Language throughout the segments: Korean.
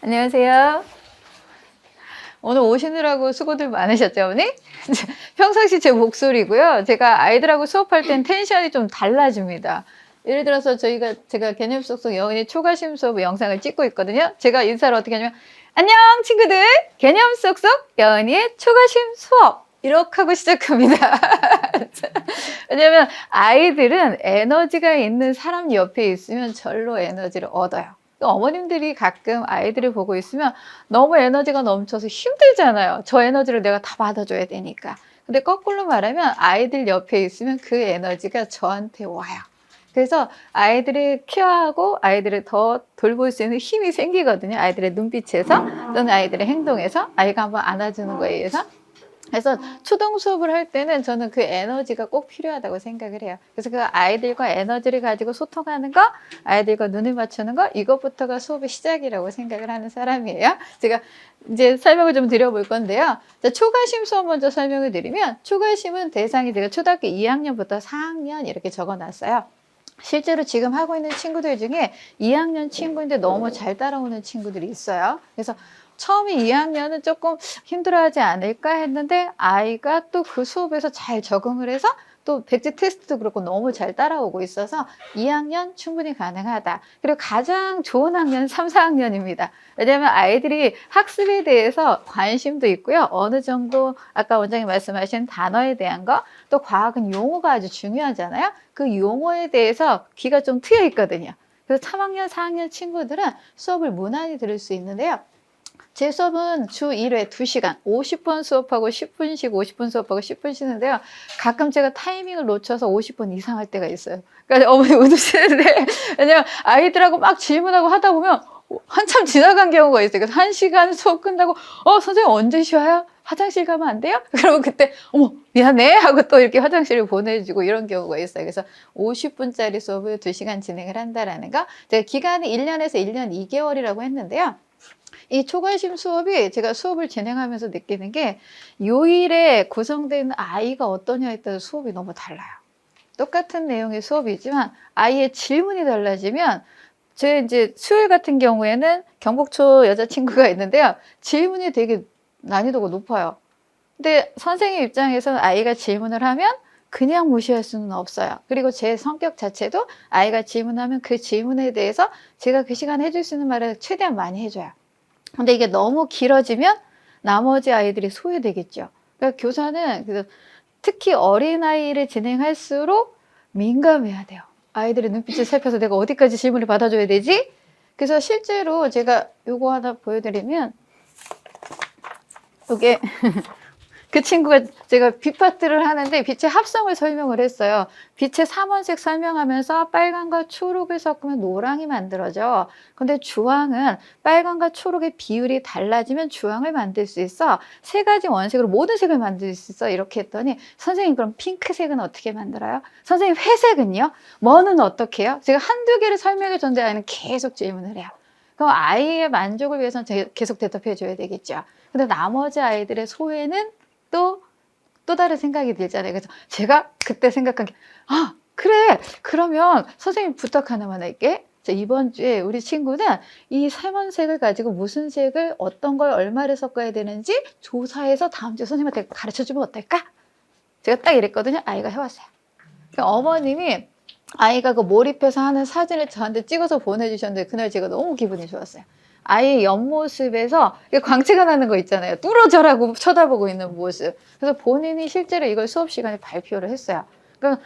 안녕하세요. 오늘 오시느라고 수고들 많으셨죠, 어머니? 평상시 제 목소리고요. 제가 아이들하고 수업할 땐 텐션이 좀 달라집니다. 예를 들어서 제가 개념 속속 여은이 초가심 수업 영상을 찍고 있거든요. 제가 인사를 어떻게 하냐면, 안녕 친구들! 개념 속속 여은이의 초가심 수업! 이렇게 하고 시작합니다. 왜냐면 아이들은 에너지가 있는 사람 옆에 있으면 절로 에너지를 얻어요. 어머님들이 가끔 아이들을 보고 있으면 너무 에너지가 넘쳐서 힘들잖아요. 저 에너지를 내가 다 받아줘야 되니까. 근데 거꾸로 말하면 아이들 옆에 있으면 그 에너지가 저한테 와요. 그래서 아이들을 케어하고 아이들을 더 돌볼 수 있는 힘이 생기거든요. 아이들의 눈빛에서 또는 아이들의 행동에서 아이가 한번 안아주는 거에 의해서. 그래서 초등 수업을 할 때는 저는 그 에너지가 꼭 필요하다고 생각을 해요. 그래서 그 아이들과 에너지를 가지고 소통하는 거, 아이들과 눈을 맞추는 거, 이것부터가 수업의 시작이라고 생각을 하는 사람이에요. 제가 이제 설명을 좀 드려볼 건데요. 자, 초가심 수업 먼저 설명을 드리면, 초가심은 대상이 제가 초등학교 2학년부터 4학년 이렇게 적어놨어요. 실제로 지금 하고 있는 친구들 중에 2학년 친구인데 너무 잘 따라오는 친구들이 있어요. 그래서 처음에 2학년은 조금 힘들어하지 않을까 했는데 아이가 또 그 수업에서 잘 적응을 해서 또 백지 테스트도 그렇고 너무 잘 따라오고 있어서 2학년 충분히 가능하다. 그리고 가장 좋은 학년은 3, 4학년입니다. 왜냐하면 아이들이 학습에 대해서 관심도 있고요. 어느 정도 아까 원장님 말씀하신 단어에 대한 거, 또 과학은 용어가 아주 중요하잖아요. 그 용어에 대해서 귀가 좀 트여 있거든요. 그래서 3학년, 4학년 친구들은 수업을 무난히 들을 수 있는데요. 제 수업은 주 1회 2시간, 50분 수업하고 10분 쉬고 50분 수업하고 10분 쉬는데요. 가끔 제가 타이밍을 놓쳐서 50분 이상 할 때가 있어요. 그러니까 어머니 웃으시는데, 왜냐면 아이들하고 막 질문하고 하다 보면 한참 지나간 경우가 있어요. 그래서 1시간 수업 끝나고, 선생님 언제 쉬어요? 화장실 가면 안 돼요? 그러면 그때, 어머, 미안해. 하고 또 이렇게 화장실을 보내주고 이런 경우가 있어요. 그래서 50분짜리 수업을 2시간 진행을 한다라는 거. 제가 기간은 1년에서 1년 2개월이라고 했는데요. 이 초가심 수업이 제가 수업을 진행하면서 느끼는 게 요일에 구성된 아이가 어떠냐에 따라 수업이 너무 달라요. 똑같은 내용의 수업이지만 아이의 질문이 달라지면 제 이제 수요일 같은 경우에는 경북초 여자친구가 있는데요. 질문이 되게 난이도가 높아요. 근데 선생님 입장에서는 아이가 질문을 하면 그냥 무시할 수는 없어요. 그리고 제 성격 자체도 아이가 질문하면 그 질문에 대해서 제가 그 시간에 해줄 수 있는 말을 최대한 많이 해줘요. 근데 이게 너무 길어지면 나머지 아이들이 소외되겠죠. 그러니까 교사는 특히 어린아이를 진행할수록 민감해야 돼요. 아이들의 눈빛을 살펴서 내가 어디까지 질문을 받아줘야 되지? 그래서 실제로 제가 요거 하나 보여드리면 이게 그 친구가 제가 빛 파트를 하는데 빛의 합성을 설명을 했어요. 빛의 3원색 설명하면서 빨간과 초록을 섞으면 노랑이 만들어져. 근데 주황은 빨간과 초록의 비율이 달라지면 주황을 만들 수 있어. 3가지 원색으로 모든 색을 만들 수 있어. 이렇게 했더니 선생님 그럼 핑크색은 어떻게 만들어요? 선생님 회색은요? 뭐는 어떻게 해요? 제가 한두 개를 설명해 줬는데 아이는 계속 질문을 해요. 그럼 아이의 만족을 위해서는 제가 계속 대답해 줘야 되겠죠. 근데 나머지 아이들의 소외는 또 다른 생각이 들잖아요. 그래서 제가 그때 생각한 게, 그래. 그러면 선생님 부탁 하나만 할게. 이번 주에 우리 친구는 이 3원색을 가지고 무슨 색을 어떤 걸 얼마를 섞어야 되는지 조사해서 다음 주에 선생님한테 가르쳐 주면 어떨까? 제가 딱 이랬거든요. 아이가 해왔어요. 어머님이 아이가 그 몰입해서 하는 사진을 저한테 찍어서 보내주셨는데 그날 제가 너무 기분이 좋았어요. 아이의 옆모습에서 광채가 나는 거 있잖아요. 뚫어져라고 쳐다보고 있는 모습. 그래서 본인이 실제로 이걸 수업 시간에 발표를 했어요. 그러니까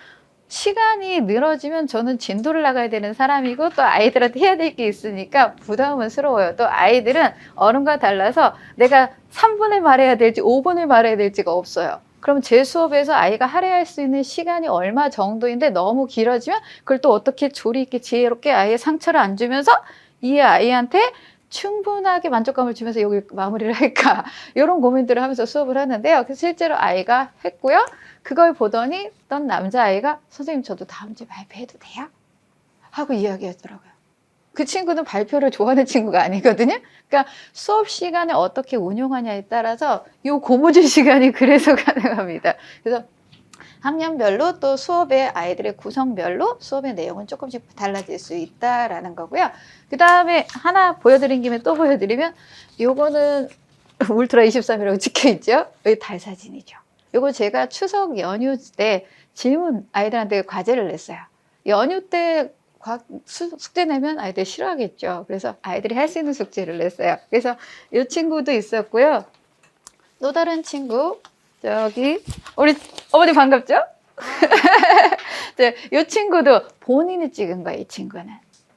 시간이 늘어지면 저는 진도를 나가야 되는 사람이고 또 아이들한테 해야 될 게 있으니까 부담스러워요. 또 아이들은 어른과 달라서 내가 3분을 말해야 될지 5분을 말해야 될지가 없어요. 그럼 제 수업에서 아이가 할애할 수 있는 시간이 얼마 정도인데 너무 길어지면 그걸 또 어떻게 조리 있게 지혜롭게 아이의 상처를 안 주면서 이 아이한테 충분하게 만족감을 주면서 여기 마무리를 할까 이런 고민들을 하면서 수업을 하는데요. 그래서 실제로 아이가 했고요. 그걸 보더니 어떤 남자아이가 선생님 저도 다음 주에 발표해도 돼요? 하고 이야기하더라고요. 그 친구는 발표를 좋아하는 친구가 아니거든요. 그러니까 수업 시간을 어떻게 운용하냐에 따라서 이 고무줄 시간이 그래서 가능합니다. 그래서 학년별로 또 수업의 아이들의 구성별로 수업의 내용은 조금씩 달라질 수 있다라는 거고요. 그 다음에 하나 보여드린 김에 또 보여드리면 요거는 울트라 23이라고 찍혀있죠. 여기 달 사진이죠. 요거 제가 추석 연휴 때 질문 아이들한테 과제를 냈어요. 연휴 때 숙제 내면 아이들 싫어하겠죠. 그래서 아이들이 할 수 있는 숙제를 냈어요. 그래서 이 친구도 있었고요. 또 다른 친구 저기 우리 어머니 반갑죠? 이 친구도 본인이 찍은 거예요. 이 친구는.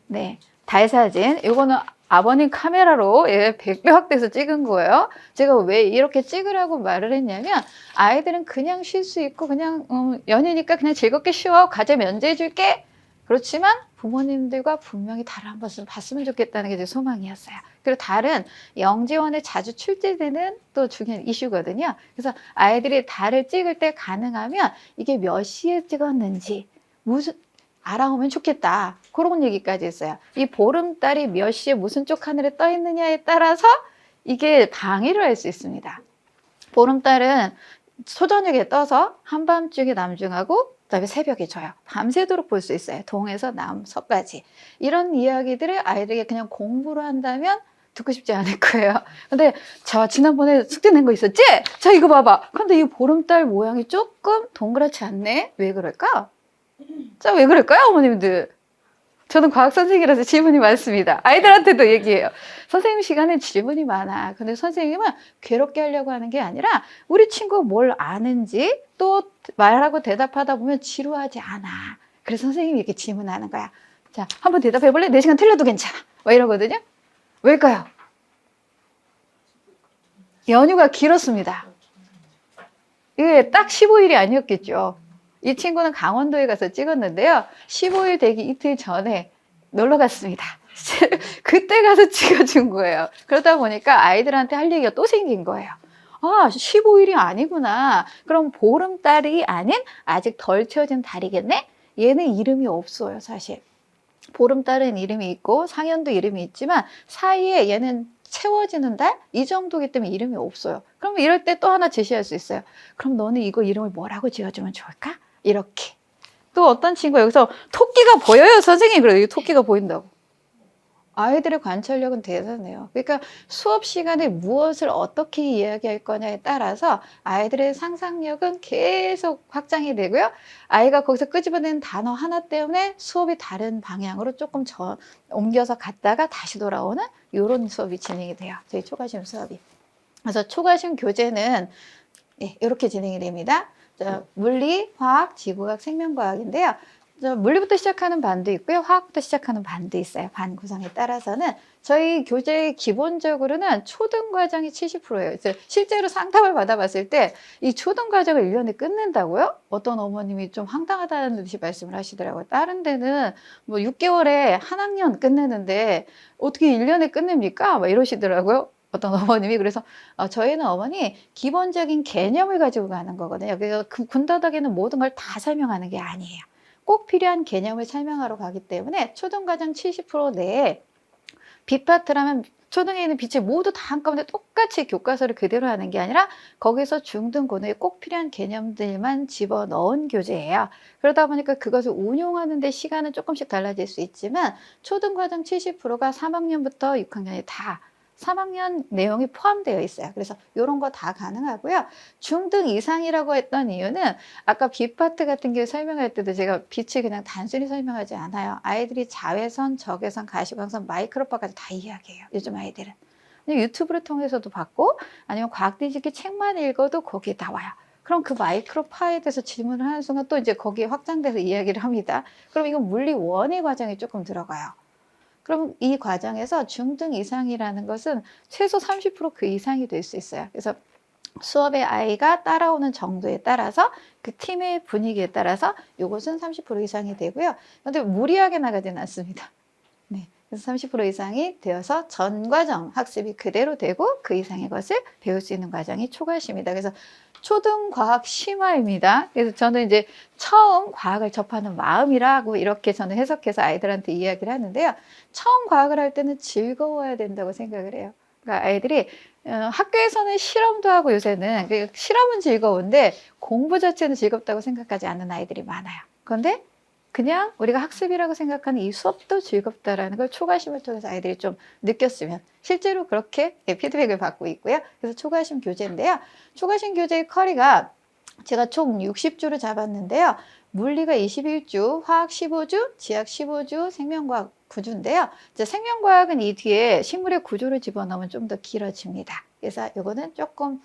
네, 달 사진. 이거는 아버님 카메라로 백배 확대해서 찍은 거예요. 제가 왜 이렇게 찍으라고 말을 했냐면 아이들은 그냥 쉴 수 있고 그냥 연휴니까 그냥 즐겁게 쉬어. 과제 면제해 줄게. 그렇지만 부모님들과 분명히 달을 한 번쯤 봤으면 좋겠다는 게 제 소망이었어요. 그리고 달은 영지원에 자주 출제되는 또 중요한 이슈거든요. 그래서 아이들이 달을 찍을 때 가능하면 이게 몇 시에 찍었는지 무슨 알아오면 좋겠다. 그런 얘기까지 했어요. 이 보름달이 몇 시에 무슨 쪽 하늘에 떠 있느냐에 따라서 이게 방해를 할 수 있습니다. 보름달은 초저녁에 떠서 한밤중에 남중하고 그다음에 새벽에 져요. 밤새도록 볼 수 있어요. 동에서 남서까지. 이런 이야기들을 아이들에게 그냥 공부를 한다면 듣고 싶지 않을 거예요. 근데 저 지난번에 숙제 낸 거 있었지? 자 이거 봐봐. 근데 이 보름달 모양이 조금 동그랗지 않네? 왜 그럴까? 자 왜 그럴까요 어머님들? 저는 과학 선생님이라서 질문이 많습니다. 아이들한테도 얘기해요. 선생님 시간에 질문이 많아. 근데 선생님은 괴롭게 하려고 하는 게 아니라 우리 친구가 뭘 아는지 또 말하고 대답하다 보면 지루하지 않아. 그래서 선생님이 이렇게 질문하는 거야. 자, 한번 대답해 볼래? 내 시간 틀려도 괜찮아. 뭐 이러거든요. 왜일까요? 연휴가 길었습니다. 이게 딱 15일이 아니었겠죠. 이 친구는 강원도에 가서 찍었는데요. 15일 되기 이틀 전에 놀러 갔습니다. 그때 가서 찍어준 거예요. 그러다 보니까 아이들한테 할 얘기가 또 생긴 거예요. 아, 15일이 아니구나. 그럼 보름달이 아닌 아직 덜 채워진 달이겠네? 얘는 이름이 없어요, 사실. 보름달은 이름이 있고 상현도 이름이 있지만 사이에 얘는 채워지는 달? 이 정도기 때문에 이름이 없어요. 그럼 이럴 때 또 하나 제시할 수 있어요. 그럼 너는 이거 이름을 뭐라고 지어주면 좋을까? 이렇게. 또 어떤 친구가 여기서 토끼가 보여요, 선생님. 그래요. 이 토끼가 보인다고. 아이들의 관찰력은 대단해요. 그러니까 수업 시간에 무엇을 어떻게 이야기할 거냐에 따라서 아이들의 상상력은 계속 확장이 되고요. 아이가 거기서 끄집어내는 단어 하나 때문에 수업이 다른 방향으로 조금 옮겨서 갔다가 다시 돌아오는 이런 수업이 진행이 돼요. 저희 초과시험 수업이. 그래서 초과시험 교재는 이렇게 진행이 됩니다. 물리, 화학, 지구과학, 생명과학인데요. 물리부터 시작하는 반도 있고요. 화학부터 시작하는 반도 있어요. 반 구성에 따라서는 저희 교재 기본적으로는 초등 과정이 70%예요. 실제로 상담을 받아봤을 때 이 초등 과정을 1년에 끝낸다고요? 어떤 어머님이 좀 황당하다는 듯이 말씀을 하시더라고요. 다른 데는 뭐 6개월에 한 학년 끝내는데 어떻게 1년에 끝냅니까? 막 이러시더라고요. 어떤 어머님이. 그래서 저희는 어머니 기본적인 개념을 가지고 가는 거거든요. 그래서 그 군더더기는 모든 걸 다 설명하는 게 아니에요. 꼭 필요한 개념을 설명하러 가기 때문에 초등과정 70% 내에 B파트라면 초등에 있는 빛을 모두 다 한꺼번에 똑같이 교과서를 그대로 하는 게 아니라 거기서 중등 고등에 꼭 필요한 개념들만 집어넣은 교재예요. 그러다 보니까 그것을 운용하는 데 시간은 조금씩 달라질 수 있지만 초등과정 70%가 3학년부터 6학년이 다 3학년 내용이 포함되어 있어요. 그래서 이런 거 다 가능하고요. 중등 이상이라고 했던 이유는 아까 B파트 같은 경우 설명할 때도 제가 빛을 그냥 단순히 설명하지 않아요. 아이들이 자외선, 적외선, 가시광선, 마이크로파까지 다 이야기해요. 요즘 아이들은. 유튜브를 통해서도 봤고 아니면 과학 뒤집기 책만 읽어도 거기에 나와요. 그럼 그 마이크로파에 대해서 질문을 하는 순간 또 이제 거기에 확장돼서 이야기를 합니다. 그럼 이건 물리 원의 과정이 조금 들어가요. 그럼 이 과정에서 중등 이상이라는 것은 최소 30% 이상이 될 수 있어요. 그래서 수업의 아이가 따라오는 정도에 따라서 그 팀의 분위기에 따라서 이것은 30% 이상이 되고요. 그런데 무리하게 나가지는 않습니다. 네. 그래서 30% 이상이 되어서 전 과정 학습이 그대로 되고 그 이상의 것을 배울 수 있는 과정이 초과시입니다. 그래서 초등 과학 심화입니다. 그래서 저는 이제 처음 과학을 접하는 마음이라고 이렇게 저는 해석해서 아이들한테 이야기를 하는데요. 처음 과학을 할 때는 즐거워야 된다고 생각을 해요. 그러니까 아이들이 학교에서는 실험도 하고 요새는 실험은 즐거운데 공부 자체는 즐겁다고 생각하지 않는 아이들이 많아요. 그런데 그냥 우리가 학습이라고 생각하는 이 수업도 즐겁다라는 걸 초과심을 통해서 아이들이 좀 느꼈으면 실제로 그렇게 피드백을 받고 있고요. 그래서 초과심 교재인데요. 초과심 교재의 커리가 제가 총 60주를 잡았는데요. 물리가 21주, 화학 15주, 지학 15주, 생명과학 9주인데요. 이제 생명과학은 이 뒤에 식물의 구조를 집어넣으면 좀 더 길어집니다. 그래서 이거는 조금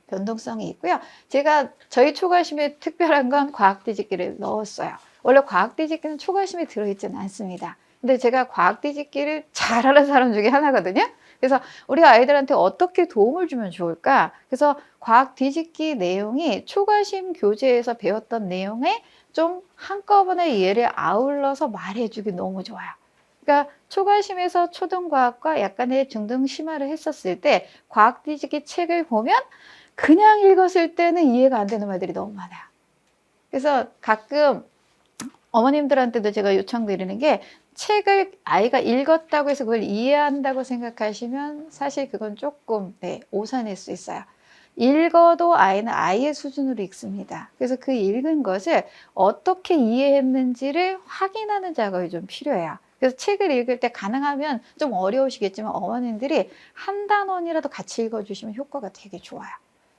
변동성이 있고요. 제가 저희 초과심에 특별한 건 과학 뒤집기를 넣었어요. 원래 과학 뒤집기는 초과심에 들어있지는 않습니다. 근데 제가 과학 뒤집기를 잘하는 사람 중에 하나거든요. 그래서 우리 아이들한테 어떻게 도움을 주면 좋을까? 그래서 과학 뒤집기 내용이 초과심 교재에서 배웠던 내용에 좀 한꺼번에 이해를 아울러서 말해주기 너무 좋아요. 그러니까 초과심에서 초등과학과 약간의 중등 심화를 했었을 때 과학 뒤집기 책을 보면 그냥 읽었을 때는 이해가 안 되는 말들이 너무 많아요. 그래서 가끔 어머님들한테도 제가 요청드리는 게 책을 아이가 읽었다고 해서 그걸 이해한다고 생각하시면 사실 그건 조금 오산일 수 있어요. 읽어도 아이는 아이의 수준으로 읽습니다. 그래서 그 읽은 것을 어떻게 이해했는지를 확인하는 작업이 좀 필요해요. 그래서 책을 읽을 때 가능하면 좀 어려우시겠지만 어머님들이 한 단원이라도 같이 읽어주시면 효과가 되게 좋아요.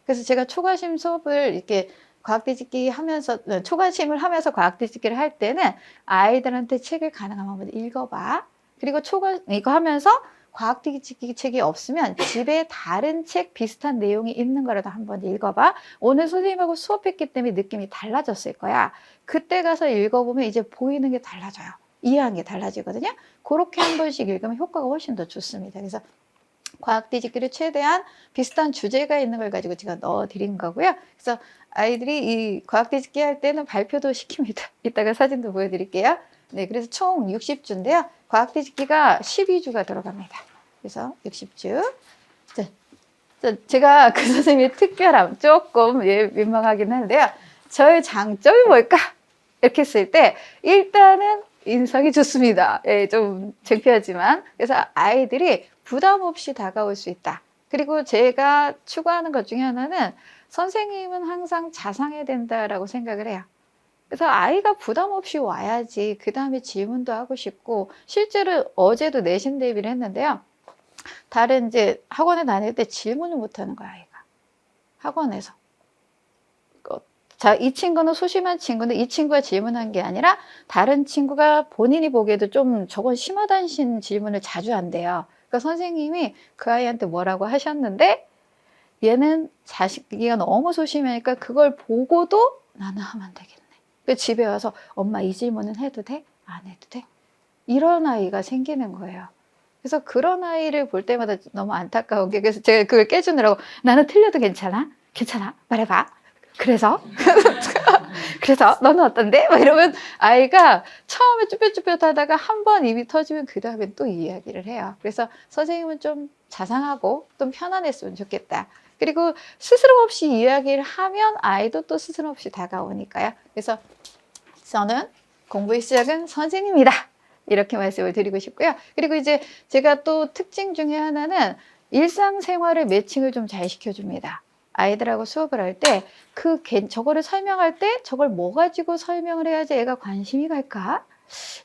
그래서 제가 초과심 수업을 이렇게 과학 뒤집기 하면서 초과심을 하면서 과학 뒤집기를 할 때는 아이들한테 책을 가능하면 한번 읽어봐. 그리고 이거 하면서 과학 뒤집기 책이 없으면 집에 다른 책 비슷한 내용이 있는 거라도 한번 읽어봐. 오늘 선생님하고 수업했기 때문에 느낌이 달라졌을 거야. 그때 가서 읽어보면 이제 보이는 게 달라져요. 이해하는 게 달라지거든요. 그렇게 한 번씩 읽으면 효과가 훨씬 더 좋습니다. 그래서 과학 뒤집기를 최대한 비슷한 주제가 있는 걸 가지고 제가 넣어드린 거고요. 그래서 아이들이 이 과학 뒤집기 할 때는 발표도 시킵니다. 이따가 사진도 보여드릴게요. 네, 그래서 총 60주인데요. 과학 뒤집기가 12주가 들어갑니다. 그래서 60주. 제가 그 선생님의 특별함 조금 민망하긴 한데요. 저의 장점이 뭘까? 이렇게 했을 때 일단은 인상이 좋습니다. 좀 창피하지만. 그래서 아이들이 부담 없이 다가올 수 있다. 그리고 제가 추구하는 것 중에 하나는 선생님은 항상 자상해야 된다라고 생각을 해요. 그래서 아이가 부담 없이 와야지 그 다음에 질문도 하고 싶고 실제로 어제도 내신 대비를 했는데요. 다른 이제 학원에 다닐 때 질문을 못하는 거야 아이가. 학원에서. 자, 이 친구는 소심한 친구인데 이 친구가 질문한 게 아니라 다른 친구가 본인이 보기에도 좀 저건 심하다신 질문을 자주 한대요. 그러니까 선생님이 그 아이한테 뭐라고 하셨는데 얘는 자기가 너무 소심하니까 그걸 보고도 나는 하면 되겠네. 그 집에 와서 엄마 이 질문은 해도 돼? 안 해도 돼? 이런 아이가 생기는 거예요. 그래서 그런 아이를 볼 때마다 너무 안타까운 게 그래서 제가 그걸 깨주느라고 나는 틀려도 괜찮아? 괜찮아? 말해봐. 그래서 너는 어떤데? 막 이러면 아이가 처음에 쭈뼛쭈뼛 하다가 한 번 입이 터지면 그 다음에 또 이야기를 해요. 그래서 선생님은 좀 자상하고 좀 편안했으면 좋겠다. 그리고 스스럼 없이 이야기를 하면 아이도 또 스스럼 없이 다가오니까요. 그래서 저는 공부의 시작은 선생님이다. 이렇게 말씀을 드리고 싶고요. 그리고 이제 제가 또 특징 중에 하나는 일상생활을 매칭을 좀 잘 시켜줍니다. 아이들하고 수업을 할 때 저거를 설명할 때 저걸 뭐 가지고 설명을 해야지 애가 관심이 갈까?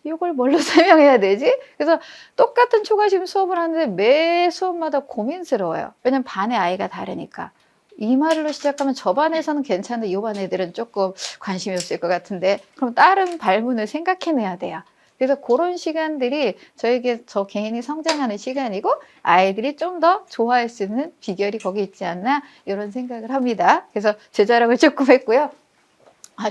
이걸 뭘로 설명해야 되지? 그래서 똑같은 초과심 수업을 하는데 매 수업마다 고민스러워요. 왜냐면 반의 아이가 다르니까. 이 말로 시작하면 저 반에서는 괜찮은데 이 반 애들은 조금 관심이 없을 것 같은데 그럼 다른 발문을 생각해내야 돼요. 그래서 그런 시간들이 저 개인이 성장하는 시간이고 아이들이 좀 더 좋아할 수 있는 비결이 거기 있지 않나 이런 생각을 합니다. 그래서 제 자랑을 조금 했고요.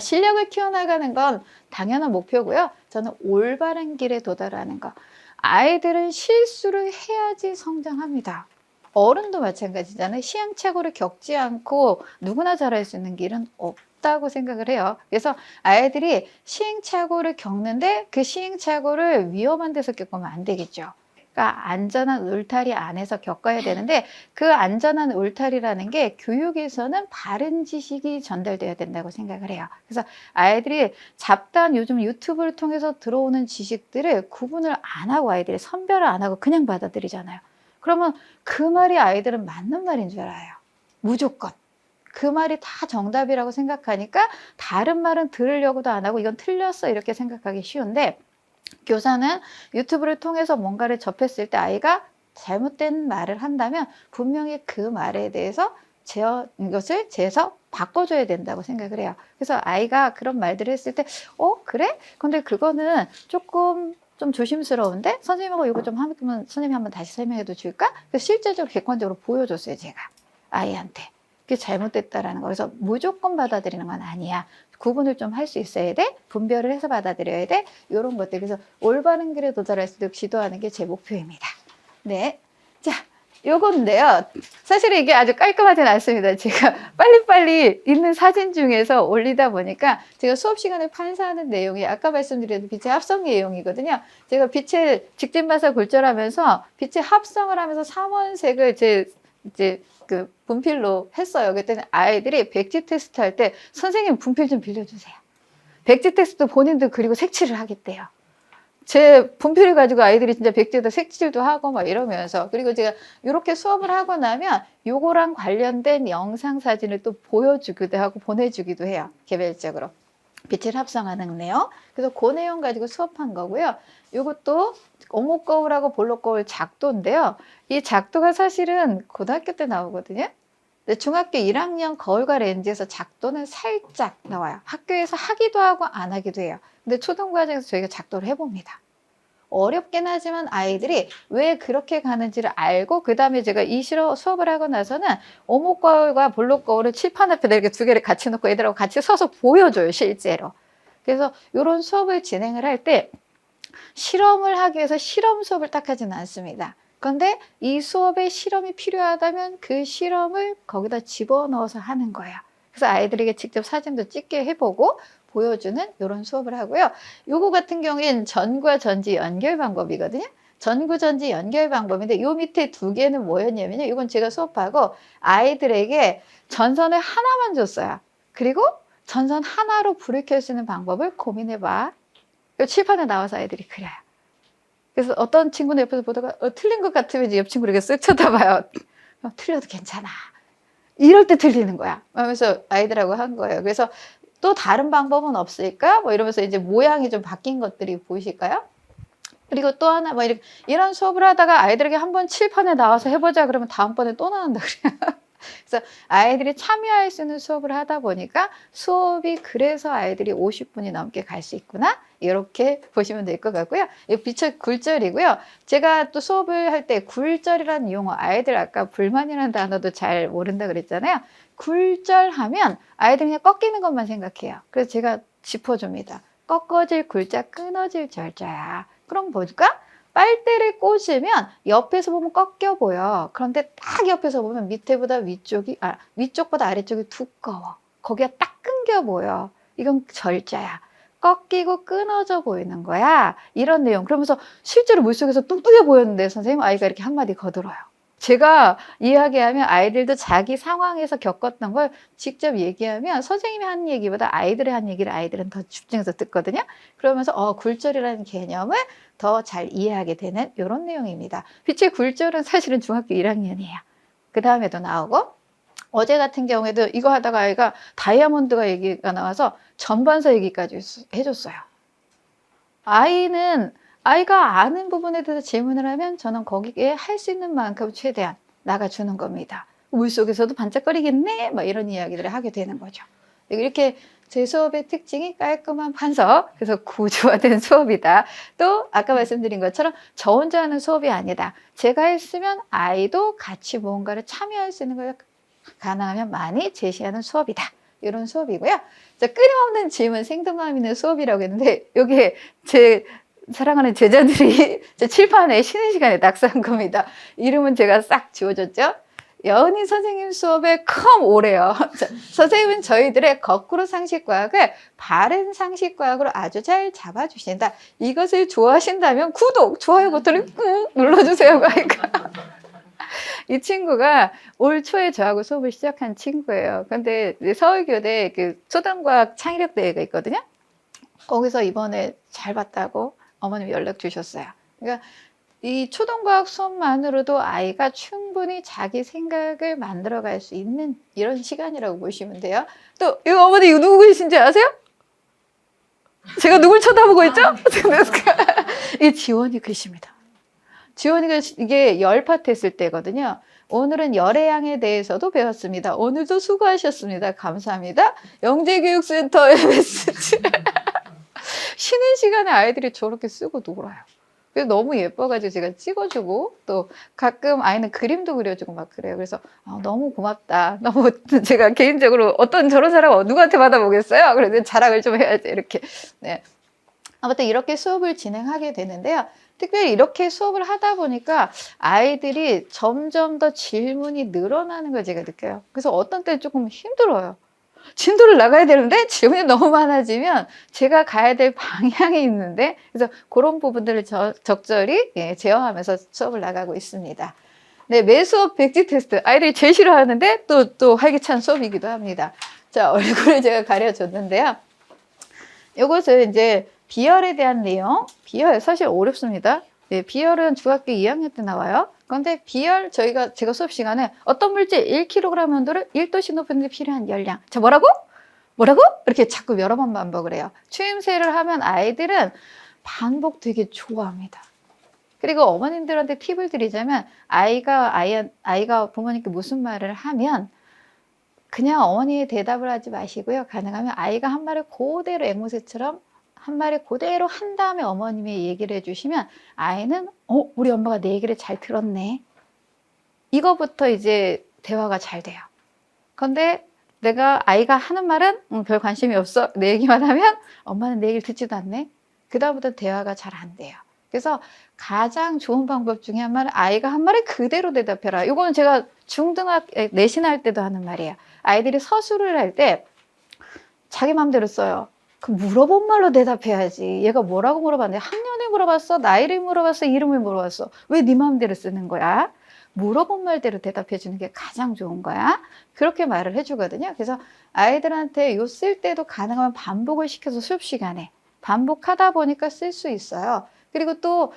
실력을 키워나가는 건 당연한 목표고요. 저는 올바른 길에 도달하는 거. 아이들은 실수를 해야지 성장합니다. 어른도 마찬가지잖아요. 시행착오를 겪지 않고 누구나 잘할 수 있는 길은 없다고 생각을 해요. 그래서 아이들이 시행착오를 겪는데 그 시행착오를 위험한 데서 겪으면 안 되겠죠. 그러니까 안전한 울타리 안에서 겪어야 되는데 그 안전한 울타리라는 게 교육에서는 바른 지식이 전달돼야 된다고 생각을 해요. 그래서 아이들이 잡다한 요즘 유튜브를 통해서 들어오는 지식들을 구분을 안 하고 아이들이 선별을 안 하고 그냥 받아들이잖아요. 그러면 그 말이 아이들은 맞는 말인 줄 알아요. 무조건. 그 말이 다 정답이라고 생각하니까 다른 말은 들으려고도 안 하고 이건 틀렸어 이렇게 생각하기 쉬운데, 교사는 유튜브를 통해서 뭔가를 접했을 때 아이가 잘못된 말을 한다면 분명히 그 말에 대해서 이것을 재서 바꿔줘야 된다고 생각을 해요. 그래서 아이가 그런 말들을 했을 때, 그래? 근데 그거는 조금 좀 조심스러운데? 선생님하고 이거 좀 하면 선생님이 한번 다시 설명해도 줄까? 그래서 실제적으로 객관적으로 보여줬어요, 제가. 아이한테. 그게 잘못됐다라는 거. 그래서 무조건 받아들이는 건 아니야. 구분을 좀 할 수 있어야 돼. 분별을 해서 받아들여야 돼. 이런 것들. 그래서 올바른 길에 도달할 수 있도록 지도하는 게 제 목표입니다. 네. 자, 요건데요. 사실은 이게 아주 깔끔하진 않습니다. 제가 빨리빨리 있는 사진 중에서 올리다 보니까 제가 수업 시간에 판사하는 내용이 아까 말씀드린 빛의 합성 내용이거든요. 제가 빛을 직진반사 굴절하면서 빛의 합성을 하면서 삼원색을 이제 그 분필로 했어요. 그랬더니 아이들이 백지 테스트 할 때 선생님 분필 좀 빌려주세요. 백지 테스트 본인도 그리고 색칠을 하겠대요. 제 분필을 가지고 아이들이 진짜 백지에다 색칠도 하고 막 이러면서, 그리고 제가 이렇게 수업을 하고 나면 요거랑 관련된 영상 사진을 또 보여주기도 하고 보내주기도 해요. 개별적으로. 빛을 합성하는 내용. 그래서 그 내용 가지고 수업한 거고요. 요것도 오목거울하고 볼록거울 작도인데요. 이 작도가 사실은 고등학교 때 나오거든요. 근데 중학교 1학년 거울과 렌즈에서 작도는 살짝 나와요. 학교에서 하기도 하고 안 하기도 해요. 근데 초등과정에서 저희가 작도를 해봅니다. 어렵긴 하지만 아이들이 왜 그렇게 가는지를 알고, 그 다음에 제가 이 수업을 하고 나서는 오목거울과 볼록거울을 칠판 앞에다 이렇게 두 개를 같이 놓고 애들하고 같이 서서 보여줘요, 실제로. 그래서 이런 수업을 진행을 할 때 실험을 하기 위해서 실험 수업을 딱 하지는 않습니다. 그런데 이 수업에 실험이 필요하다면 그 실험을 거기다 집어넣어서 하는 거예요. 그래서 아이들에게 직접 사진도 찍게 해보고 보여주는 이런 수업을 하고요. 요거 같은 경우에는 전과 전지 연결 방법이거든요. 전구 전지 연결 방법인데 요 밑에 두 개는 뭐였냐면요. 이건 제가 수업하고 아이들에게 전선을 하나만 줬어요. 그리고 전선 하나로 불을 켤 수 있는 방법을 고민해봐. 칠판에 나와서 아이들이 그려요. 그래서 어떤 친구는 옆에서 보다가 틀린 것 같으면 이제 옆 친구를 이렇게 쓱 쳐다봐요. 틀려도 괜찮아. 이럴 때 틀리는 거야. 하면서 아이들하고 한 거예요. 그래서 또 다른 방법은 없을까? 뭐 이러면서 이제 모양이 좀 바뀐 것들이 보이실까요? 그리고 또 하나, 뭐 이런 수업을 하다가 아이들에게 한번 칠판에 나와서 해보자 그러면 다음번에 또 나온다 그래요. 그래서 아이들이 참여할 수 있는 수업을 하다 보니까 수업이 그래서 아이들이 50분이 넘게 갈 수 있구나. 이렇게 보시면 될 것 같고요. 이 빛의 굴절이고요. 제가 또 수업을 할 때 굴절이라는 용어, 아이들 아까 불만이라는 단어도 잘 모른다 그랬잖아요. 굴절하면 아이들이 그냥 꺾이는 것만 생각해요. 그래서 제가 짚어줍니다. 꺾어질 굴자, 끊어질 절자야. 그럼 볼까? 빨대를 꽂으면 옆에서 보면 꺾여 보여. 그런데 딱 옆에서 보면 밑에보다 위쪽보다 아래쪽이 두꺼워. 거기가 딱 끊겨 보여. 이건 절자야. 꺾이고 끊어져 보이는 거야. 이런 내용. 그러면서 실제로 물속에서 뚱뚱해 보였는데 선생님, 아이가 이렇게 한마디 거들어요. 제가 이야기하면 아이들도 자기 상황에서 겪었던 걸 직접 얘기하면 선생님이 하는 얘기보다 아이들이 하는 얘기를 아이들은 더 집중해서 듣거든요. 그러면서 굴절이라는 개념을 더 잘 이해하게 되는 이런 내용입니다. 빛의 굴절은 사실은 중학교 1학년이에요. 그 다음에도 나오고, 어제 같은 경우에도 이거 하다가 아이가 다이아몬드가 얘기가 나와서 전반사 얘기까지 해줬어요. 아이가 아는 부분에 대해서 질문을 하면 저는 거기에 할 수 있는 만큼 최대한 나가주는 겁니다. 물속에서도 반짝거리겠네? 막 이런 이야기들을 하게 되는 거죠. 이렇게 제 수업의 특징이 깔끔한 판서, 그래서 구조화된 수업이다. 또 아까 말씀드린 것처럼 저 혼자 하는 수업이 아니다. 제가 했으면 아이도 같이 무언가를 참여할 수 있는 걸 가능하면 많이 제시하는 수업이다. 이런 수업이고요. 자, 끊임없는 질문, 생동감 있는 수업이라고 했는데 여기에 제 사랑하는 제자들이 제 칠판에 쉬는 시간에 낙서한 겁니다. 이름은 제가 싹 지워줬죠. 여은이 선생님 수업에 컴 오래요. 선생님은 저희들의 거꾸로 상식과학을 바른 상식과학으로 아주 잘 잡아주신다. 이것을 좋아하신다면 구독, 좋아요 버튼을 꾹 눌러주세요. 그러니까 이 친구가 올 초에 저하고 수업을 시작한 친구예요. 근데 서울교대 그 초등과학 창의력 대회가 있거든요. 거기서 이번에 잘 봤다고 어머님 연락 주셨어요. 그러니까 이 초등과학 수업만으로도 아이가 충분히 자기 생각을 만들어갈 수 있는 이런 시간이라고 보시면 돼요. 또 이거 어머니 이거 누구 글씨인지 아세요? 제가 누굴 쳐다보고 있죠? 이게 지원이 글씨입니다. 지원이가 이게 열파트 했을 때거든요. 오늘은 열애양에 대해서도 배웠습니다. 오늘도 수고하셨습니다. 감사합니다. 영재교육센터의 메시지. 쉬는 시간에 아이들이 저렇게 쓰고 놀아요. 그래서 너무 예뻐가지고 제가 찍어주고 또 가끔 아이는 그림도 그려주고 막 그래요. 그래서 너무 고맙다. 너무 제가 개인적으로 어떤 저런 사람 누구한테 받아보겠어요? 그래서 자랑을 좀 해야지 이렇게. 네. 아무튼 이렇게 수업을 진행하게 되는데요. 특별히 이렇게 수업을 하다 보니까 아이들이 점점 더 질문이 늘어나는 걸 제가 느껴요. 그래서 어떤 때는 조금 힘들어요. 진도를 나가야 되는데 질문이 너무 많아지면 제가 가야 될 방향이 있는데, 그래서 그런 부분들을 적절히 제어하면서 수업을 나가고 있습니다. 네, 매 수업 백지 테스트. 아이들이 제일 싫어하는데 또 활기찬 수업이기도 합니다. 자, 얼굴을 제가 가려줬는데요. 이것은 이제 비열에 대한 내용. 비열 사실 어렵습니다. 네, 비열은 중학교 2학년 때 나와요. 그런데 비열 제가 수업 시간에 어떤 물질 1kg 온도를 1도씩 높이는 데 필요한 열량. 자, 뭐라고? 이렇게 자꾸 여러 번 반복을 해요. 추임새를 하면 아이들은 반복 되게 좋아합니다. 그리고 어머님들한테 팁을 드리자면 아이가 부모님께 무슨 말을 하면 그냥 어머니의 대답을 하지 마시고요. 가능하면 아이가 한 말을 그대로 앵무새처럼 한 말을 그대로 한 다음에 어머님이 얘기를 해주시면 아이는 우리 엄마가 내 얘기를 잘 들었네. 이거부터 이제 대화가 잘 돼요. 근데 아이가 하는 말은 별 관심이 없어. 내 얘기만 하면 엄마는 내 얘기를 듣지도 않네. 그 다음부터 대화가 잘 안 돼요. 그래서 가장 좋은 방법 중에 한 말은 아이가 한 말을 그대로 대답해라. 이거는 제가 내신할 때도 하는 말이에요. 아이들이 서술을 할 때 자기 마음대로 써요. 그럼 물어본 말로 대답해야지. 얘가 뭐라고 물어봤는데 학년을 물어봤어? 나이를 물어봤어? 이름을 물어봤어? 왜 네 마음대로 쓰는 거야? 물어본 말대로 대답해 주는 게 가장 좋은 거야. 그렇게 말을 해주거든요. 그래서 아이들한테 이거 쓸 때도 가능하면 반복을 시켜서 수업 시간에 반복하다 보니까 쓸 수 있어요. 그리고 또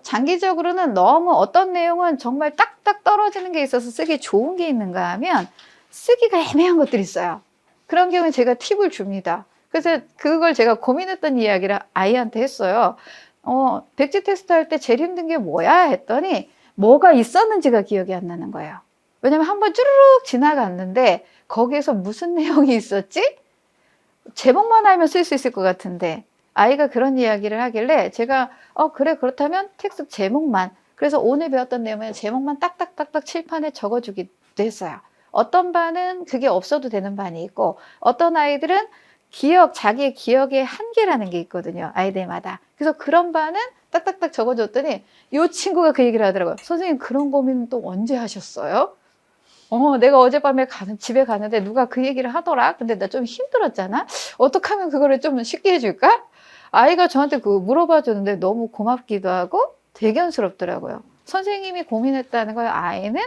장기적으로는 너무 어떤 내용은 정말 딱딱 떨어지는 게 있어서 쓰기 좋은 게 있는가 하면 쓰기가 애매한 것들이 있어요. 그런 경우에 제가 팁을 줍니다. 그래서 그걸 제가 고민했던 이야기를 아이한테 했어요. 백지 테스트 할 때 제일 힘든 게 뭐야? 했더니 뭐가 있었는지가 기억이 안 나는 거예요. 왜냐면 한번 쭈르륵 지나갔는데 거기에서 무슨 내용이 있었지? 제목만 알면 쓸 수 있을 것 같은데 아이가 그런 이야기를 하길래 제가 그래 그렇다면 텍스트 제목만, 그래서 오늘 배웠던 내용은 제목만 딱딱딱딱 칠판에 적어주기도 했어요. 어떤 반은 그게 없어도 되는 반이 있고 어떤 아이들은 자기의 기억의 한계라는 게 있거든요. 아이들마다. 그래서 그런 반은 딱딱딱 적어줬더니 이 친구가 그 얘기를 하더라고요. 선생님 그런 고민은 또 언제 하셨어요? 내가 어젯밤에 집에 가는데 누가 그 얘기를 하더라. 근데 나 좀 힘들었잖아. 어떻게 하면 그거를 좀 쉽게 해줄까? 아이가 저한테 그거 물어봐 주는데 너무 고맙기도 하고 대견스럽더라고요. 선생님이 고민했다는 걸 아이는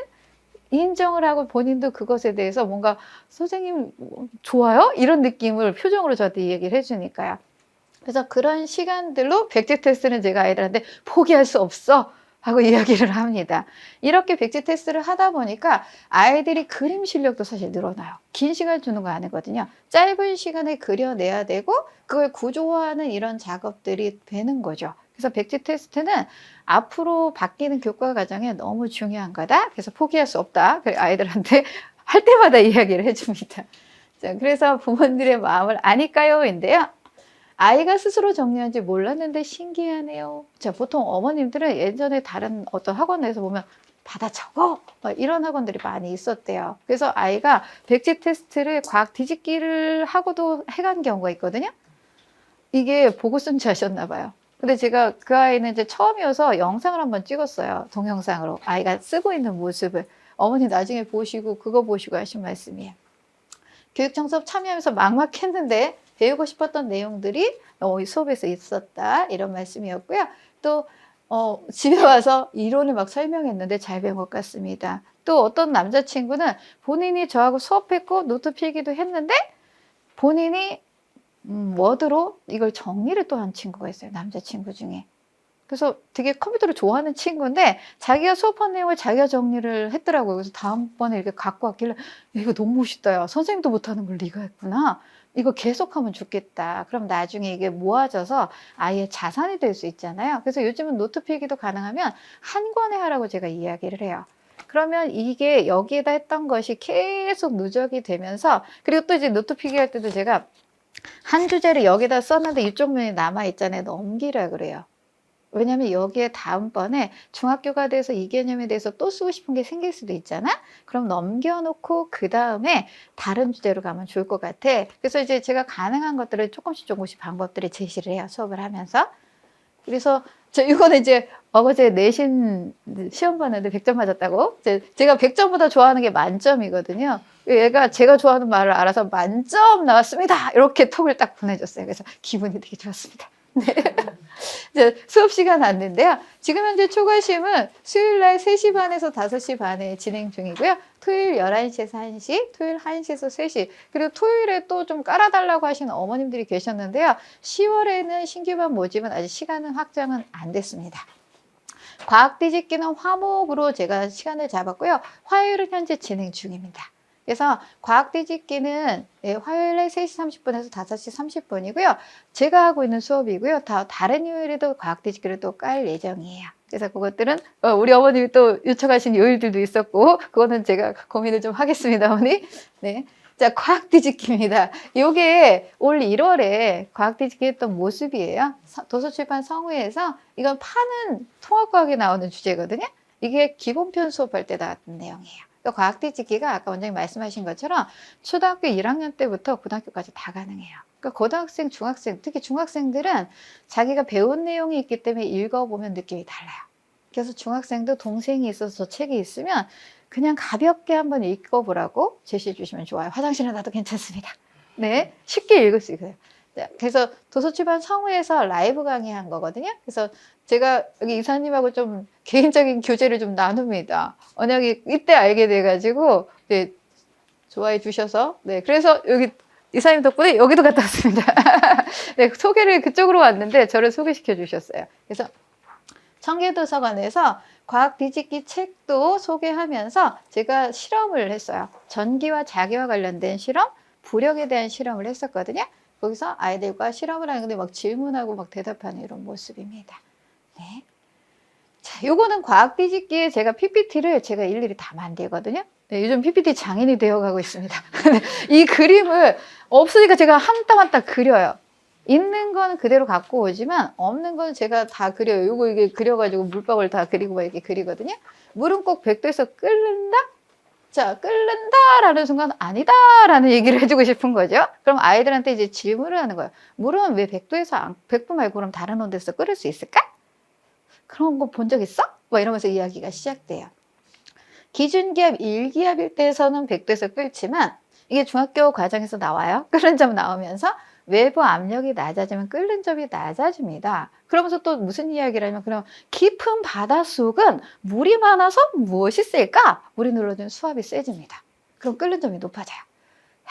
인정을 하고 본인도 그것에 대해서 뭔가 선생님 좋아요? 이런 느낌을 표정으로 저한테 얘기를 해주니까요. 그래서 그런 시간들로 백지 테스트는 제가 아이들한테 포기할 수 없어 하고 이야기를 합니다. 이렇게 백지 테스트를 하다 보니까 아이들이 그림 실력도 사실 늘어나요. 긴 시간 주는 거 아니거든요. 짧은 시간에 그려내야 되고 그걸 구조화하는 이런 작업들이 되는 거죠. 그래서 백지 테스트는 앞으로 바뀌는 교과 과정에 너무 중요한 거다. 그래서 포기할 수 없다. 아이들한테 할 때마다 이야기를 해줍니다. 자, 그래서 부모님들의 마음을 아니까요?인데요. 아이가 스스로 정리한지 몰랐는데 신기하네요. 자, 보통 어머님들은 예전에 다른 어떤 학원에서 보면 받아 적어 이런 학원들이 많이 있었대요. 그래서 아이가 백지 테스트를 과학 뒤집기를 하고도 해간 경우가 있거든요. 이게 보고 쓴지 아셨나 봐요. 근데 제가 그 아이는 이제 처음이어서 영상을 한번 찍었어요. 동영상으로 아이가 쓰고 있는 모습을. 어머니 나중에 보시고 그거 보시고 하신 말씀이에요. 교육청소업 참여하면서 막막했는데 배우고 싶었던 내용들이 수업에서 있었다 이런 말씀이었고요. 또 집에 와서 이론을 막 설명했는데 잘 배운 것 같습니다. 또 어떤 남자친구는 본인이 저하고 수업했고 노트 필기도 했는데 본인이 워드로 이걸 정리를 또 한 친구가 있어요. 남자친구 중에. 그래서 되게 컴퓨터를 좋아하는 친구인데 자기가 수업한 내용을 자기가 정리를 했더라고요. 그래서 다음번에 이렇게 갖고 왔길래 이거 너무 멋있다. 야. 선생님도 못하는 걸 네가 했구나. 이거 계속하면 좋겠다. 그럼 나중에 이게 모아져서 아예 자산이 될 수 있잖아요. 그래서 요즘은 노트 필기도 가능하면 한 권에 하라고 제가 이야기를 해요. 그러면 이게 여기에다 했던 것이 계속 누적이 되면서, 그리고 또 이제 노트 필기할 때도 제가 한 주제를 여기다 썼는데 이쪽 면이 남아있잖아요. 넘기라 그래요. 왜냐면 여기에 다음번에 중학교가 돼서 이 개념에 대해서 또 쓰고 싶은 게 생길 수도 있잖아? 그럼 넘겨놓고 그 다음에 다른 주제로 가면 좋을 것 같아. 그래서 이제 제가 가능한 것들을 조금씩 방법들을 제시를 해요. 수업을 하면서. 그래서 이거는 이제 어제 내신 시험 봤는데 100점 맞았다고. 제가 100점보다 좋아하는 게 만점이거든요. 얘가 제가 좋아하는 말을 알아서 만점 나왔습니다. 이렇게 톡을 딱 보내줬어요. 그래서 기분이 되게 좋았습니다. 네. 이제 수업 시간 왔는데요. 지금 현재 초과심은 수요일 날 3시 반에서 5시 반에 진행 중이고요. 토요일 11시에서 1시, 토요일 1시에서 3시, 그리고 토요일에 또 좀 깔아달라고 하시는 어머님들이 계셨는데요. 10월에는 신규반 모집은 아직 시간은 확정은 안 됐습니다. 과학 뒤집기는 화목으로 제가 시간을 잡았고요. 화요일은 현재 진행 중입니다. 그래서 과학 뒤집기는 화요일에 3시 30분에서 5시 30분이고요. 제가 하고 있는 수업이고요. 다른 요일에도 과학 뒤집기를 또 깔 예정이에요. 그래서 그것들은 우리 어머님이 또 요청하신 요일들도 있었고, 그거는 제가 고민을 좀 하겠습니다, 어머니. 네. 자, 과학 뒤집기입니다. 이게 올 1월에 과학 뒤집기 했던 모습이에요. 도서출판 성우에서 이건 파는 통합과학에 나오는 주제거든요. 이게 기본편 수업할 때 나왔던 내용이에요. 과학 뒤집기가 아까 원장님 말씀하신 것처럼 초등학교 1학년 때부터 고등학교까지 다 가능해요. 그러니까 고등학생, 중학생, 특히 중학생들은 자기가 배운 내용이 있기 때문에 읽어보면 느낌이 달라요. 그래서 중학생도 동생이 있어서 책이 있으면 그냥 가볍게 한번 읽어보라고 제시해 주시면 좋아요. 화장실에 놔도 괜찮습니다. 네, 쉽게 읽을 수 있어요. 그래서 도서출판 성우에서 라이브 강의한 거거든요. 그래서 제가 여기 이사님하고 좀 개인적인 교제를 좀 나눕니다. 언약이 이때 알게 돼가지고 네, 좋아해 주셔서 네, 그래서 여기 이사님 덕분에 여기도 갔다 왔습니다. 네, 소개를 그쪽으로 왔는데 저를 소개시켜 주셨어요. 그래서 청계도서관에서 과학 뒤집기 책도 소개하면서 제가 실험을 했어요. 전기와 자기와 관련된 실험, 부력에 대한 실험을 했었거든요. 거기서 아이들과 실험을 하는데 막 질문하고 막 대답하는 이런 모습입니다. 네. 자, 요거는 과학 뒤집기에 제가 PPT를 제가 일일이 다 만들거든요. 네, 요즘 PPT 장인이 되어가고 있습니다. 이 그림을 없으니까 제가 한 땀 한 땀 그려요. 있는 건 그대로 갖고 오지만 없는 건 제가 다 그려요. 요거 이게 그려가지고 물방울 다 그리고 막 이렇게 그리거든요. 물은 꼭 100도에서 끓는다? 자, 끓는다라는 순간 아니다라는 얘기를 해주고 싶은 거죠. 그럼 아이들한테 이제 질문을 하는 거예요. 물은 왜 100도에서 100도 말고 그럼 다른 온도에서 끓일 수 있을까? 그런 거 본 적 있어? 뭐 이러면서 이야기가 시작돼요. 기준기압 1기압일 때에서는 100도에서 끓지만 이게 중학교 과정에서 나와요. 끓는 점 나오면서 외부 압력이 낮아지면 끓는 점이 낮아집니다. 그러면서 또 무슨 이야기를 하면 그럼 깊은 바닷속은 물이 많아서 무엇이 셀까? 물이 눌러주는 수압이 세집니다. 그럼 끓는 점이 높아져요.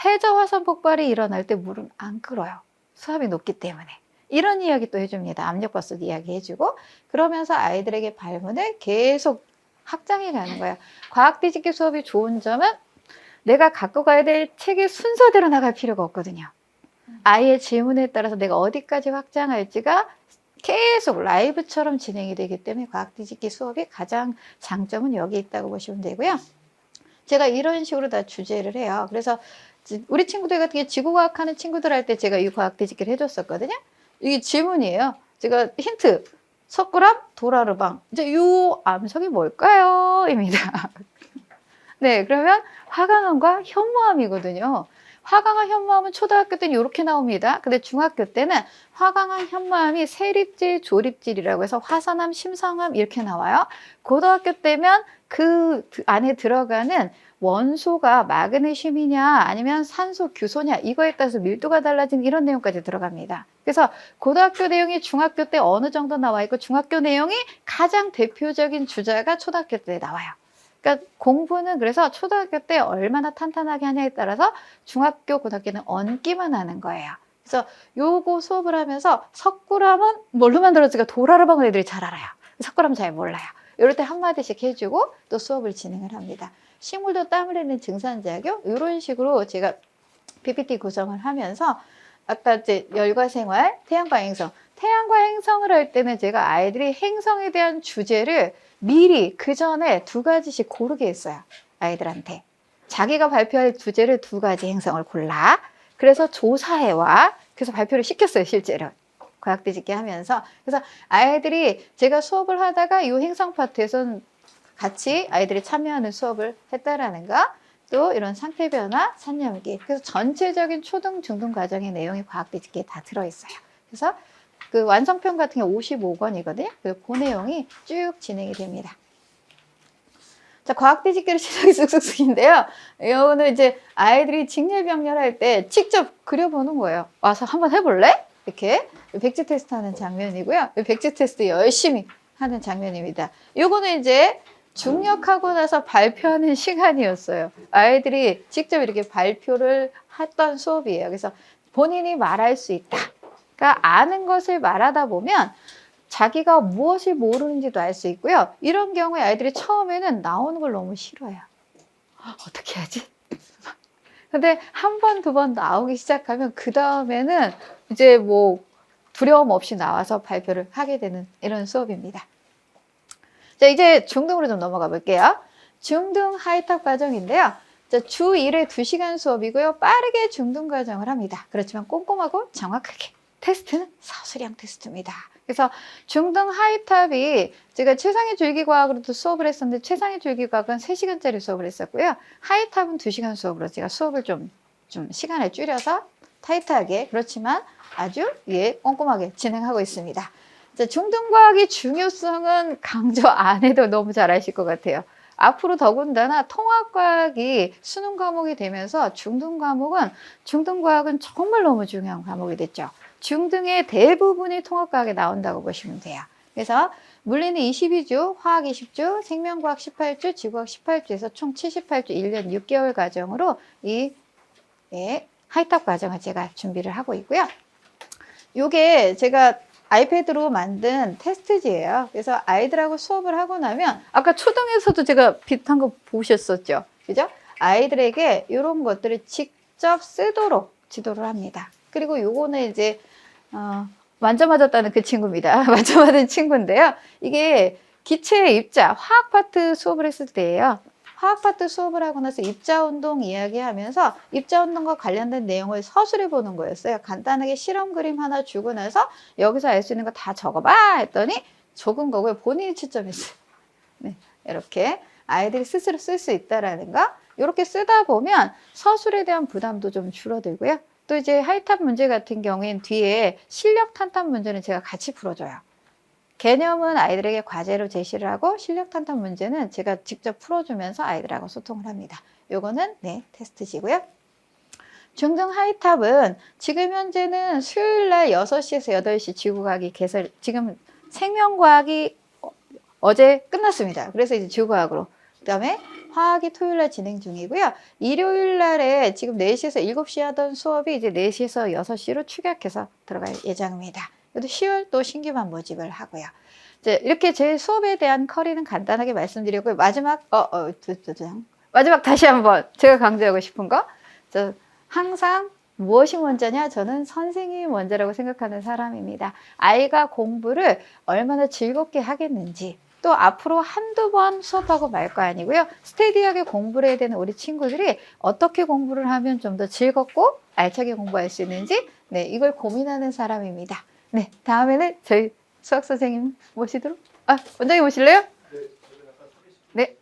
해저 화산 폭발이 일어날 때 물은 안 끓어요. 수압이 높기 때문에. 이런 이야기 또 해줍니다. 압력밥솥 이야기 해주고 그러면서 아이들에게 발문을 계속 확장해 가는 거예요. 과학 뒤집기 수업이 좋은 점은 내가 갖고 가야 될 책의 순서대로 나갈 필요가 없거든요. 아이의 질문에 따라서 내가 어디까지 확장할지가 계속 라이브처럼 진행이 되기 때문에 과학 뒤집기 수업이 가장 장점은 여기 있다고 보시면 되고요. 제가 이런 식으로 다 주제를 해요. 그래서 우리 친구들 같은 경우 지구과학 하는 친구들 할 때 제가 이 과학 뒤집기를 해줬었거든요. 이게 질문이에요. 제가 힌트. 석굴암, 도라르방. 이제 요 암석이 뭘까요? 입니다. 네, 그러면 화강암과 현무암이거든요. 화강암, 현무암은 초등학교 때는 이렇게 나옵니다. 근데 중학교 때는 화강암, 현무암이 세립질, 조립질이라고 해서 화산암, 심성암 이렇게 나와요. 고등학교 때면 그 안에 들어가는 원소가 마그네슘이냐 아니면 산소, 규소냐 이거에 따라서 밀도가 달라진 이런 내용까지 들어갑니다. 그래서 고등학교 내용이 중학교 때 어느 정도 나와 있고 중학교 내용이 가장 대표적인 주제가 초등학교 때 나와요. 그러니까 공부는 그래서 초등학교 때 얼마나 탄탄하게 하냐에 따라서 중학교, 고등학교는 얹기만 하는 거예요. 그래서 요거 수업을 하면서 석굴암은 뭘로 만들어질까 도라르방을 애들이 잘 알아요. 석굴암 잘 몰라요. 이럴 때 한마디씩 해주고 또 수업을 진행을 합니다. 식물도 땀 흘리는 증산작용 이런 식으로 제가 PPT 구성을 하면서 아까 이제 열과 생활, 태양과 행성. 태양과 행성을 할 때는 제가 아이들이 행성에 대한 주제를 미리 그 전에 2가지씩 고르게 했어요. 아이들한테. 자기가 발표할 주제를 2가지 행성을 골라. 그래서 조사해와. 그래서 발표를 시켰어요, 실제로. 과학 뒤집기 하면서. 그래서 아이들이 제가 수업을 하다가 이 행성 파트에서는 같이 아이들이 참여하는 수업을 했다라는 거. 또 이런 상태 변화, 산염기. 그래서 전체적인 초등, 중등 과정의 내용이 과학 뒤집기에 다 들어있어요. 그래서 그 완성편 같은 게 55권이거든요. 그 내용이 쭉 진행이 됩니다. 자, 과학 뒤집기를 시작이 쑥쑥쑥인데요. 이거는 이제 아이들이 직렬병렬할 때 직접 그려보는 거예요. 와서 한번 해볼래? 이렇게 백지 테스트 하는 장면이고요. 백지 테스트 열심히 하는 장면입니다. 요거는 이제 중력하고 나서 발표하는 시간이었어요. 아이들이 직접 이렇게 발표를 했던 수업이에요. 그래서 본인이 말할 수 있다. 그러니까 아는 것을 말하다 보면 자기가 무엇을 모르는지도 알 수 있고요. 이런 경우에 아이들이 처음에는 나오는 걸 너무 싫어해요. 어떻게 하지? 근데 한 번, 2번 나오기 시작하면 그 다음에는 이제 뭐 두려움 없이 나와서 발표를 하게 되는 이런 수업입니다. 자, 이제 중등으로 좀 넘어가 볼게요. 중등 하이탑 과정인데요. 자, 주 1회 2시간 수업이고요. 빠르게 중등 과정을 합니다. 그렇지만 꼼꼼하고 정확하게. 테스트는 서술형 테스트입니다. 그래서 중등 하이탑이 제가 최상위 줄기과학으로도 수업을 했었는데 최상위 줄기과학은 3시간짜리 수업을 했었고요. 하이탑은 2시간 수업으로 제가 수업을 좀 시간을 줄여서 타이트하게 그렇지만 아주 꼼꼼하게 진행하고 있습니다. 자, 중등과학의 중요성은 강조 안 해도 너무 잘 아실 것 같아요. 앞으로 더군다나 통합과학이 수능 과목이 되면서 중등과학은 정말 너무 중요한 과목이 됐죠. 중등의 대부분이 통합과학에 나온다고 보시면 돼요. 그래서 물리는 22주, 화학 20주, 생명과학 18주, 지구과학 18주에서 총 78주 1년 6개월 과정으로 이 하이탑 과정을 제가 준비를 하고 있고요. 요게 제가 아이패드로 만든 테스트지예요. 그래서 아이들하고 수업을 하고 나면 아까 초등에서도 제가 비슷한 거 보셨었죠. 그죠? 아이들에게 이런 것들을 직접 쓰도록 지도를 합니다. 그리고 요거는 이제 만져 맞았다는 그 친구입니다. 만져 맞은 친구인데요. 이게 기체 입자, 화학 파트 수업을 했을 때예요. 화학 파트 수업을 하고 나서 입자운동 이야기하면서 입자운동과 관련된 내용을 서술해 보는 거였어요. 간단하게 실험 그림 하나 주고 나서 여기서 알 수 있는 거 다 적어봐 했더니 적은 거고요. 본인이 채점했어요. 네, 이렇게 아이들이 스스로 쓸 수 있다라는 거. 이렇게 쓰다 보면 서술에 대한 부담도 좀 줄어들고요. 또 이제 하이탑 문제 같은 경우엔 뒤에 실력 탄탄 문제는 제가 같이 풀어줘요. 개념은 아이들에게 과제로 제시를 하고 실력 탄탄 문제는 제가 직접 풀어주면서 아이들하고 소통을 합니다. 요거는 테스트시고요. 중등 하이탑은 지금 현재는 수요일 날 6시에서 8시 지구과학이 지금 생명과학이 어제 끝났습니다. 그래서 이제 지구과학으로. 그 다음에 화학이 토요일 날 진행 중이고요. 일요일 날에 지금 4시에서 7시 하던 수업이 이제 4시에서 6시로 축약해서 들어갈 예정입니다. 그래도 10월 또 신규만 모집을 하고요. 이제 이렇게 제 수업에 대한 커리는 간단하게 말씀드리고요. 마지막 다시 한번 제가 강조하고 싶은 거. 항상 무엇이 먼저냐? 저는 선생님이 먼저라고 생각하는 사람입니다. 아이가 공부를 얼마나 즐겁게 하겠는지 또 앞으로 한두 번 수업하고 말 거 아니고요. 스테디하게 공부를 해야 되는 우리 친구들이 어떻게 공부를 하면 좀 더 즐겁고 알차게 공부할 수 있는지 이걸 고민하는 사람입니다. 네, 다음에는 저희 수학 선생님 모시도록 원장님 오실래요? 네.